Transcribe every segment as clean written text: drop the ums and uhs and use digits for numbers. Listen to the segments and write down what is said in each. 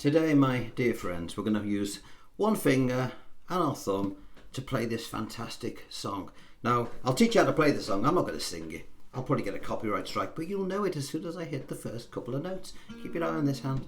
Today, my dear friends, we're going to use one finger and our thumb to play this fantastic song. Now, I'll teach you how to play the song. I'm not going to sing it. I'll probably get a copyright strike, but you'll know it as soon as I hit the first couple of notes. Keep your eye on this hand.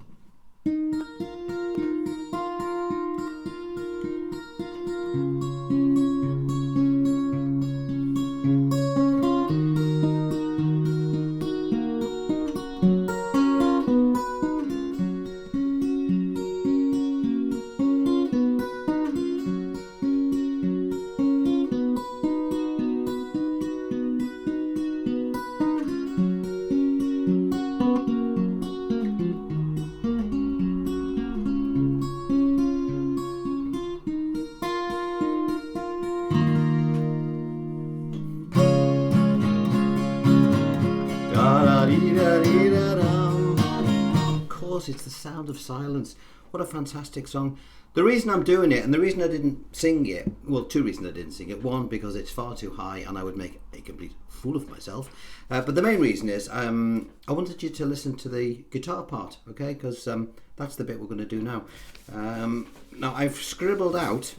Of course, it's the sound of silence. What a fantastic song. The reason I'm doing it, and the reason I didn't sing it, well, two reasons I didn't sing it. One, because it's far too high and I would make a complete fool of myself. But the main reason is I wanted you to listen to the guitar part, okay? Because that's the bit we're going to do now. Now, I've scribbled out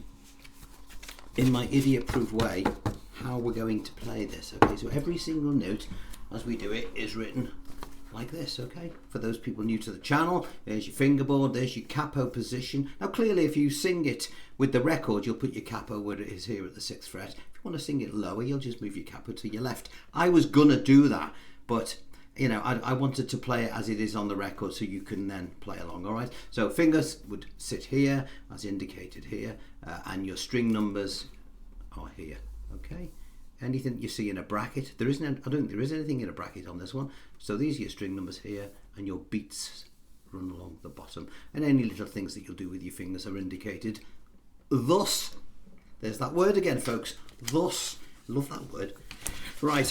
in my idiot-proof way how we're going to play this, okay? So every single note as we do it is written like this, okay? For those people new to the channel, there's your fingerboard, there's your capo position. Now clearly if you sing it with the record, you'll put your capo where it is here at the 6th fret. If you want to sing it lower, you'll just move your capo to your left. I was gonna do that, but you know, I wanted to play it as it is on the record so you can then play along, all right? So fingers would sit here, as indicated here, and your string numbers are here, okay? Anything you see in a bracket, I don't think there is anything in a bracket on this one. So these are your string numbers here, and your beats run along the bottom. And any little things that you'll do with your fingers are indicated thus. There's that word again, folks. Thus. Love that word. Right,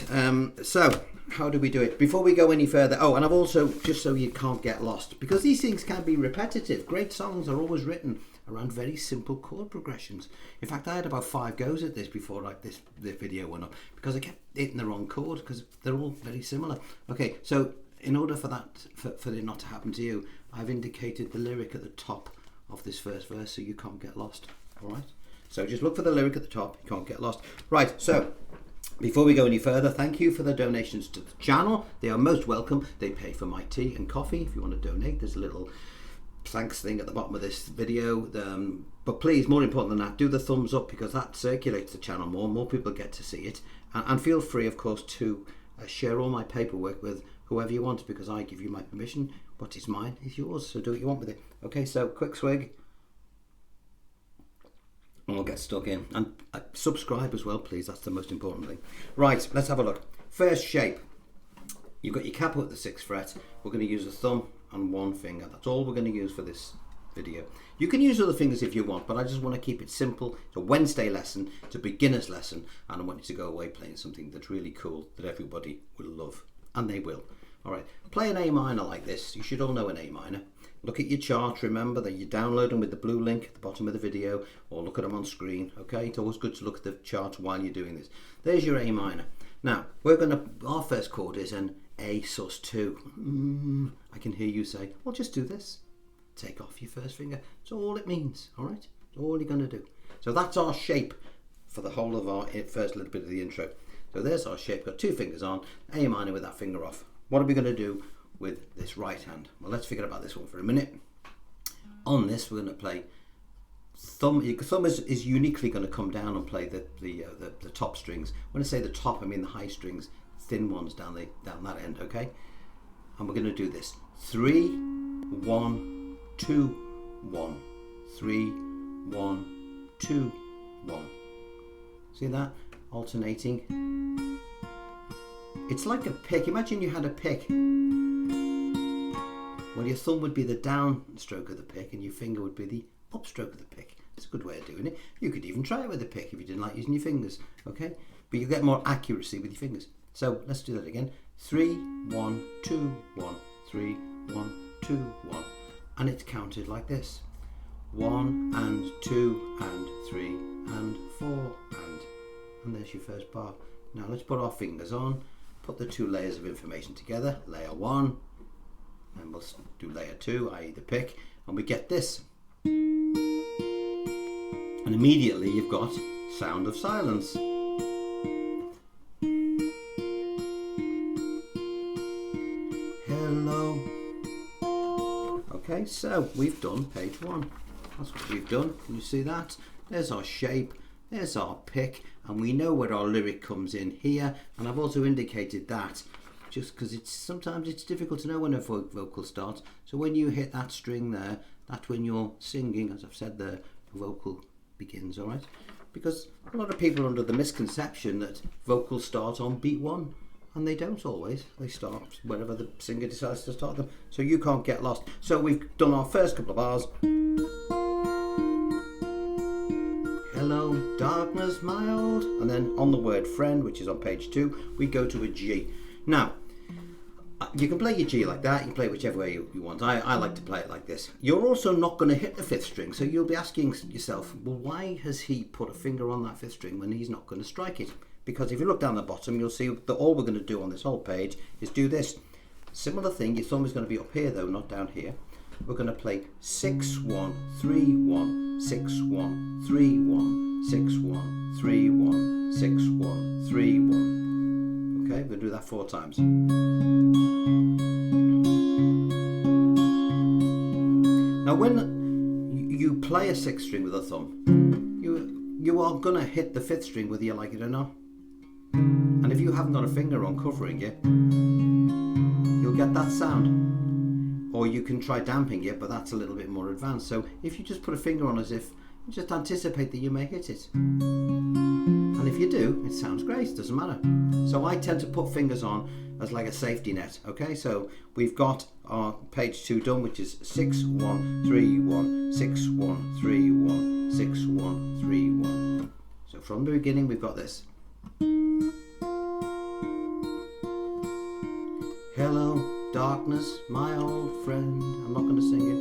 so how do we do it? Before we go any further, oh, and I've also, just so you can't get lost, because these things can be repetitive. Great songs are always written around very simple chord progressions. In fact, I had about 5 goes at this before this video went up, because I kept hitting the wrong chord, because they're all very similar. Okay, so in order for that, for it not to happen to you, I've indicated the lyric at the top of this first verse so you can't get lost, all right? So just look for the lyric at the top, you can't get lost. Right, so before we go any further, thank you for the donations to the channel. They are most welcome. They pay for my tea and coffee. If you want to donate, there's a little thanks thing at the bottom of this video. But please, more important than that, do the thumbs up, because that circulates the channel more people get to see it. And feel free, of course, to share all my paperwork with whoever you want, because I give you my permission. What is mine is yours, so do what you want with it. Okay, so quick swig. And we'll get stuck in. And subscribe as well, please. That's the most important thing. Right, let's have a look. First shape. You've got your capo at the 6th fret. We're going to use a thumb and one finger. That's all we're going to use for this video. You can use other fingers if you want, but I just want to keep it simple. It's a Wednesday lesson. It's a beginner's lesson. And I want you to go away playing something that's really cool that everybody will love. And they will. All right. Play an A minor like this. You should all know an A minor. Look at your charts. Remember that you download them with the blue link at the bottom of the video, or look at them on screen. Okay, it's always good to look at the charts while you're doing this. There's your A minor. Now our first chord is an A sus2. I can hear you say, well, just do this. Take off your first finger. That's all it means. All right, that's all you're going to do. So that's our shape for the whole of our first little bit of the intro. So there's our shape. Got 2 fingers on, A minor with that finger off. What are we going to do with this right hand? Well, let's forget about this one for a minute. On this, we're going to play thumb. Your thumb is uniquely going to come down and play the top strings. When I say the top, I mean the high strings, thin ones down that end. Okay, and we're going to do this: 3, 1, 2, 1, 3, 1, 2, 1. See that? Alternating. It's like a pick. Imagine you had a pick. Well, your thumb would be the down stroke of the pick and your finger would be the up stroke of the pick. It's a good way of doing it. You could even try it with a pick if you didn't like using your fingers, okay? But you get more accuracy with your fingers. So let's do that again. 3, 1, 2, 1, 3, 1, 2, 1. And it's counted like this. 1 and 2 and 3 and 4 and there's your first bar. Now let's put our fingers on, put the 2 layers of information together. Layer 1, and we'll do layer 2, i.e. the pick, and we get this. And immediately you've got sound of silence. Hello. Okay, so we've done page 1. That's what we've done. Can you see that? There's our shape, there's our pick, and we know where our lyric comes in here. And I've also indicated that just because sometimes it's difficult to know when a vocal starts. So when you hit that string there, that's when you're singing. As I've said there, the vocal begins, all right? Because a lot of people are under the misconception that vocals start on beat 1, and they don't always. They start wherever the singer decides to start them. So you can't get lost. So we've done our first couple of bars. Hello, darkness, my old. And then on the word friend, which is on page 2, we go to a G. Now, you can play your G like that. You can play it whichever way you want. I like to play it like this. You're also not going to hit the 5th string. So you'll be asking yourself, well, why has he put a finger on that 5th string when he's not going to strike it? Because if you look down the bottom, you'll see that all we're going to do on this whole page is do this. Similar thing, your thumb is going to be up here though, not down here. We're going to play 6 1 3 1 6 1 3 1 6 1 3 1 6 1 3 1. Okay, we're going to do that 4 times. Now when you play a 6th string with a thumb, you are going to hit the 5th string whether you like it or not. And if you haven't got a finger on covering it, you'll get that sound. Or you can try damping it, but that's a little bit more advanced. So if you just put a finger on as if, you just anticipate that you may hit it. And if you do, it sounds great, it doesn't matter. So I tend to put fingers on as like a safety net. Okay, so we've got our page 2 done, which is 6 1 3 1 6 1 3 1 6 1 3 1. So from the beginning we've got this. Hello, darkness, my old friend. I'm not going to sing it.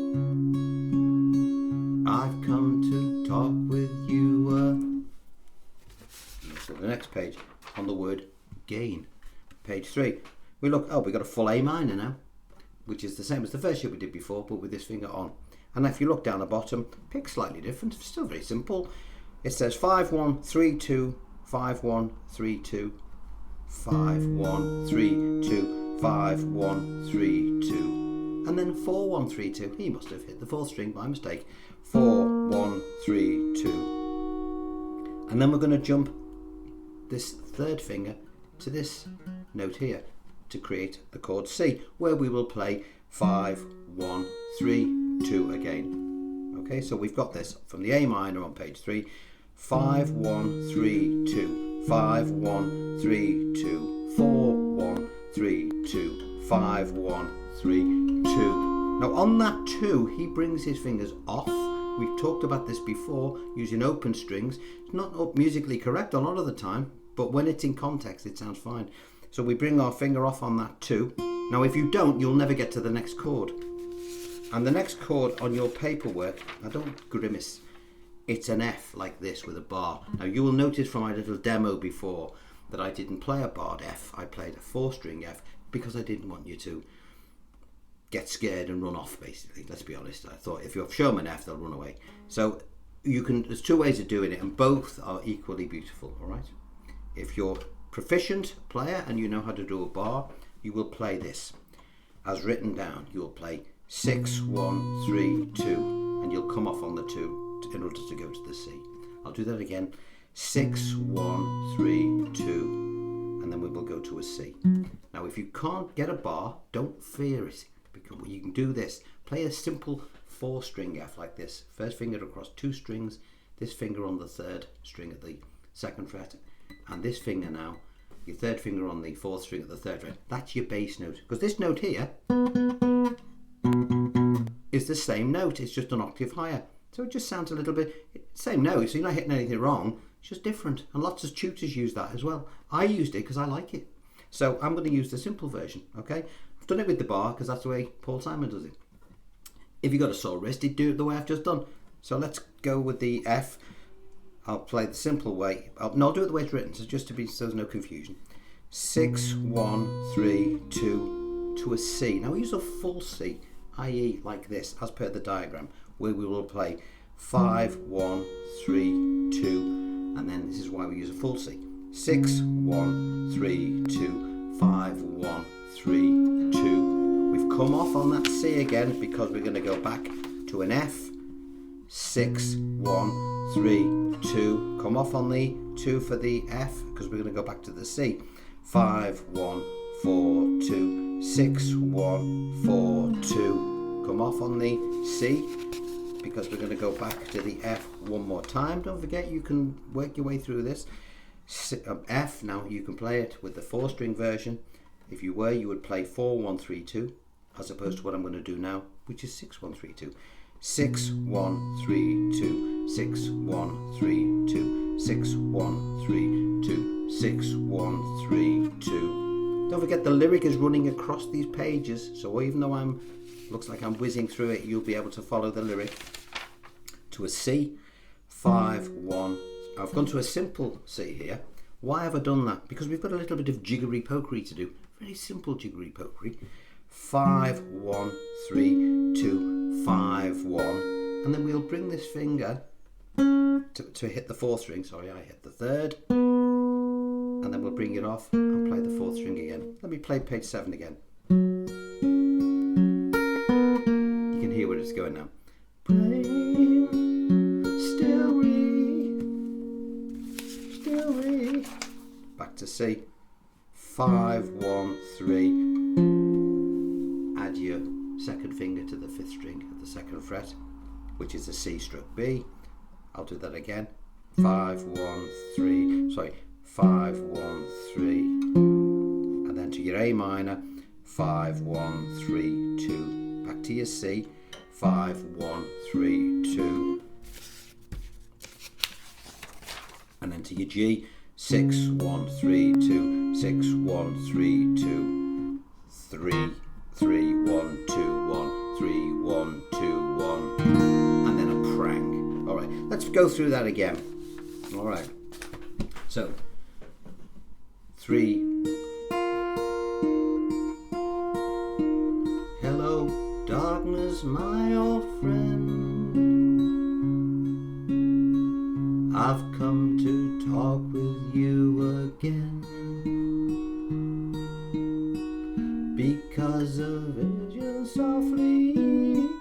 I've come to talk with you. So the next page on the word gain. Page 3. We look, we got a full A minor now, which is the same as the first shape we did before, but with this finger on. And if you look down the bottom, pick slightly different, still very simple. It says 5 1 3 2 5 1 3 2 5 1 3 2 5 1 3 2, and then 4 1 3 2. He must have hit the 4th string by mistake. 4 1 3 2, and then we're going to jump this 3rd finger to this note here to create the chord C, where we will play 5 1 3 2 again. Okay, so we've got this from the A minor on page 3. 5 1 3 2 5 1 3 2 4 1 3 2 5 1 3 2. Now on that 2 he brings his fingers off. We've talked about this before, using open strings. It's not musically correct a lot of the time, but when it's in context it sounds fine. So we bring our finger off on that 2. Now if you don't, you'll never get to the next chord. And the next chord on your paperwork, now don't grimace, it's an F like this with a bar. Now you will notice from my little demo before that I didn't play a barred F, I played a 4-string F because I didn't want you to get scared and run off, basically. Let's be honest. I thought if you show them an F, they'll run away. So there's 2 ways of doing it, and both are equally beautiful, all right? If you're proficient player and you know how to do a bar, you will play this as written down. You'll play 6 1 3 2, and you'll come off on the 2 in order to go to the C. I'll do that again. 6 1 3 2, and then we will go to a C. Now if you can't get a bar, don't fear it, because you can do this. Play a simple 4-string F like this. First finger across 2 strings, this finger on the 3rd string at the 2nd fret, and this finger now, your 3rd finger on the 4th string at the 3rd fret. That's your bass note, because this note here is the same note, it's just an octave higher. So it just sounds a little bit, same note, so you're not hitting anything wrong, it's just different. And lots of tutors use that as well. I used it because I like it. So I'm going to use the simple version, okay? I've done it with the bar because that's the way Paul Simon does it. If you've got a sore wrist, he'd do it the way I've just done. So let's go with the F. I'll play the simple way. I'll do it the way it's written, so just so there's no confusion. 6 1 3 2 to a C. Now we use a full C. i.e. like this, as per the diagram, where we will play 5, 1, 3, 2, and then this is why we use a full C. 6, 1, 3, 2, 5, 1, 3, 2. We've come off on that C again because we're going to go back to an F. 6, 1, 3, 2. Come off on the 2 for the F because we're going to go back to the C. 5, 1, 4, 2, 6, 1, 4, 2. Come off on the C because we're going to go back to the F one more time. Don't forget, you can work your way through this. F, now you can play it with the 4-string version. If you were, you would play 4, 1, 3, 2, as opposed to what I'm going to do now, which is 6, 1, 3, 2. 6, 1, 3, 2, 6, 1, 3, 2, 6, 1, 3, 2, 6, 1, 3, 2. Don't forget the lyric is running across these pages, so even though looks like I'm whizzing through it, you'll be able to follow the lyric. To a C, 5, 1. I've gone to a simple C here. Why have I done that? Because we've got a little bit of jiggery pokery to do. Very simple jiggery pokery. 5, 1, 3, 2, 5, 1. And then we'll bring this finger to hit the 4th string. Sorry, I hit the 3rd. And then we'll bring it off and play the 4th string again. Let me play page 7 again. You can hear where it's going now. Back to C. 5, 1, 3. Add your 2nd finger to the 5th string at the 2nd fret, which is a C stroke B. I'll do that again. 5, 1, 3. Sorry. 5, 1, 3. And then to your A minor. 5, 1, 3, 2. Back to your C. 5, 1, 3, 2. And then to your G. 6, 1, 3, 2, 6, 1, 3, 2, 3, 3, 1, 2, 1, 3, 1, 2, 1, and then a prang. All right, let's go through that again. All right, so 3. Hello, darkness, my old friend. I've come to talk with you again because a vision softly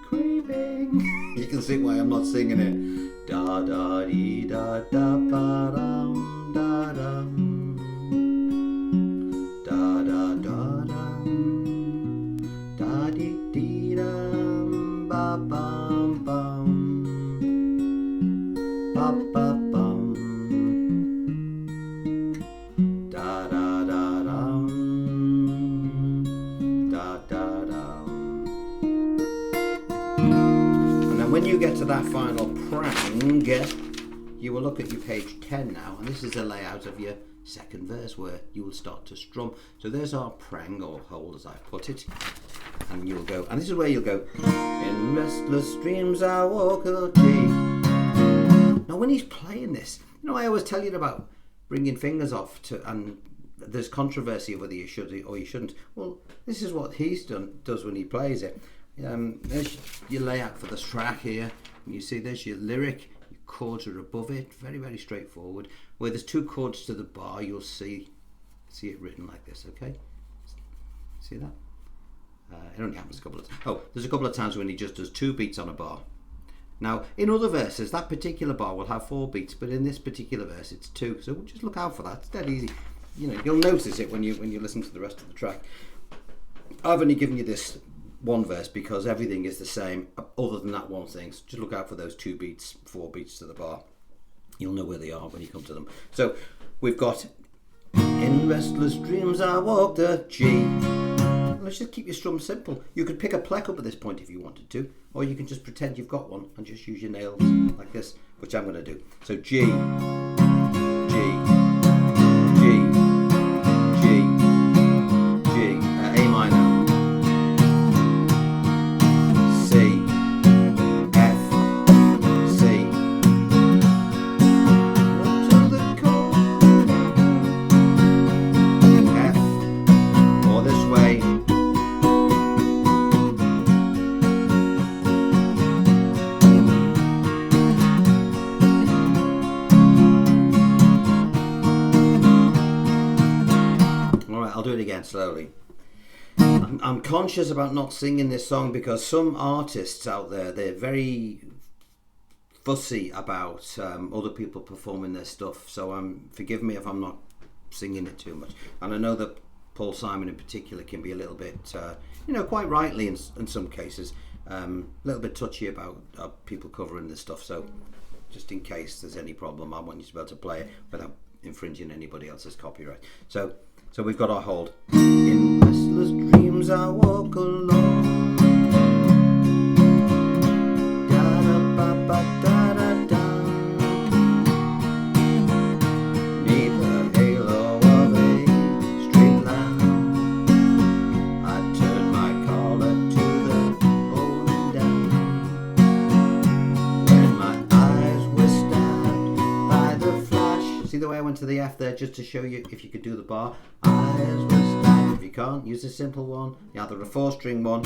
creeping. You can see why I'm not singing it. Da da dee da da ba dum da dum da da da dum da dee dee dum ba bum bum ba ba. When you get to that final prang, you will look at your page 10 now, and this is the layout of your 2nd verse where you will start to strum. So there's our prang, or hold as I put it, and you'll go, and this is where you'll go, in restless dreams I walk a tree. Now when he's playing this, you know, I always tell you about bringing fingers off and there's controversy of whether you should or you shouldn't. Well, this is what does when he plays it. There's your layout for the track here, and you see there's your lyric, your chords are above it, very, very straightforward. Where there's 2 chords to the bar, you'll see it written like this, okay? See that? It only happens a couple of times. Oh, there's a couple of times when he just does 2 beats on a bar. Now, in other verses, that particular bar will have 4 beats, but in this particular verse, it's 2. So just look out for that. It's dead easy. You know, you'll notice it when you listen to the rest of the track. I've only given you this one verse because everything is the same other than that one thing. So just look out for those 2 beats, 4 beats to the bar. You'll know where they are when you come to them. So we've got in restless dreams I walked a G. Let's just keep your strum simple. You could pick a pleck up at this point if you wanted to, or you can just pretend you've got one and just use your nails like this, which I'm going to do. So G, G, G, G, G, A minor. again slowly. I'm conscious about not singing this song because some artists out there, they're very fussy about other people performing their stuff. So forgive me if I'm not singing it too much. And I know that Paul Simon in particular can be a little bit, quite rightly in some cases, a little bit touchy about people covering this stuff. So just in case there's any problem, I want you to be able to play it without infringing anybody else's copyright. So we've got our hold. In restless dreams I walk alone. Da-da-ba-ba-da-da-da. Neath the halo of a street lamp, I turn my collar to the holding down. When my eyes were stabbed by the flash. See the way I went to the F there just to show you if you could do the bar. Eyes were stabbed. If you can't, use a simple one. Either a 4-string one.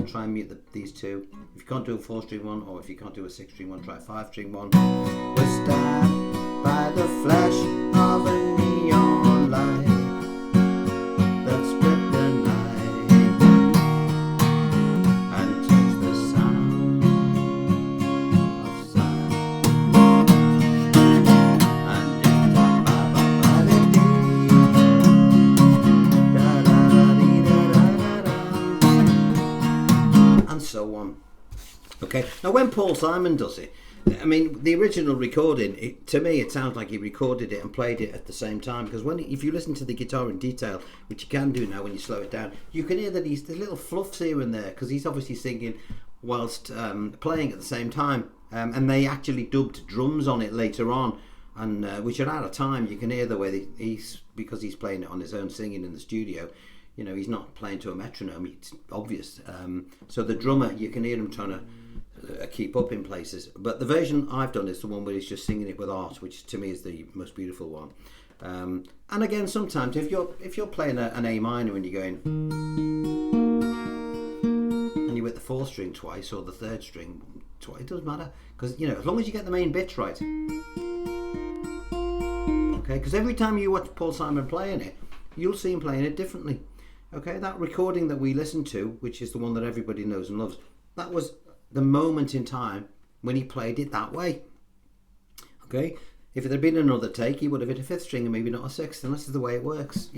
Try and mute these two. If you can't do a 4-string one, or if you can't do a 6-string one, try a 5-string one. Was stabbed by the flash of a neon light that split the night and touched the sound of sight. And it ba ba ba da dee, da da da dee da da da da, and so on. Okay, now when Paul Simon does it, I mean, the original recording, to me, it sounds like he recorded it and played it at the same time. Because if you listen to the guitar in detail, which you can do now when you slow it down, you can hear that there's little fluffs here and there because he's obviously singing whilst playing at the same time. And they actually dubbed drums on it later on, and which are out of time. You can hear the way because he's playing it on his own, singing in the studio. He's not playing to a metronome. It's obvious. So the drummer, you can hear him trying to keep up in places, but the version I've done is the one where he's just singing it with art, which to me is the most beautiful one. And again, sometimes if you're playing an A minor and you're going and you hit the 4th string twice or the 3rd string twice, it doesn't matter, because as long as you get the main bits right. Okay, because every time you watch Paul Simon playing it, you'll see him playing it differently. Okay, that recording that we listened to, which is the one that everybody knows and loves, that was the moment in time when he played it that way. Okay, if it had been another take, he would have hit a 5th string and maybe not a 6th, and this is the way it works.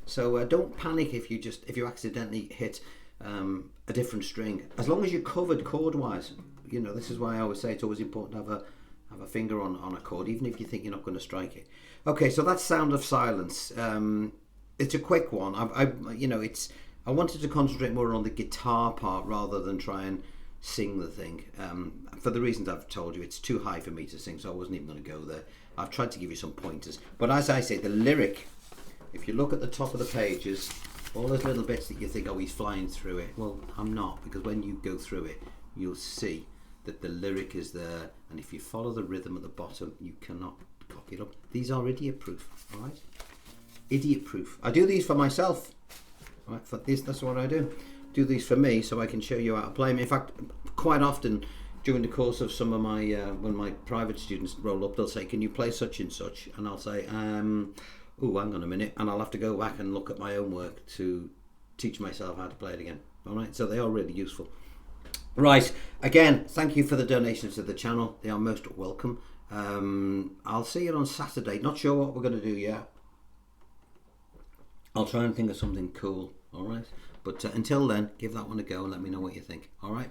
So don't panic if you accidentally hit a different string, as long as you're covered chord wise. This is why I always say it's always important to have a finger on a chord, even if you think you're not going to strike it. Okay, so that's Sound of Silence. It's a quick one. I wanted to concentrate more on the guitar part rather than try and sing the thing. For the reasons I've told you, it's too high for me to sing, so I wasn't even going to go there. I've tried to give you some pointers, but as I say, the lyric, if you look at the top of the pages, all those little bits that you think, oh, he's flying through it, well, I'm not, because when you go through it, you'll see that the lyric is there, and if you follow the rhythm at the bottom, you cannot cock it up. These are idiot proof, all right? Idiot proof. I do these for myself, all right? For this, that's what I do these for me so I can show you how to play them. In fact, quite often during the course of some of my when my private students roll up, they'll say, can you play such and such, and I'll say oh, hang on a minute, and I'll have to go back and look at my own work to teach myself how to play it again. All right, so they are really useful. Right, again, thank you for the donations to the channel. They are most welcome. I'll see you on Saturday. Not sure what we're going to do yet. I'll try and think of something cool. All right, but until then, give that one a go and let me know what you think. All right,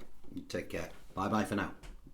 take care. Bye bye for now.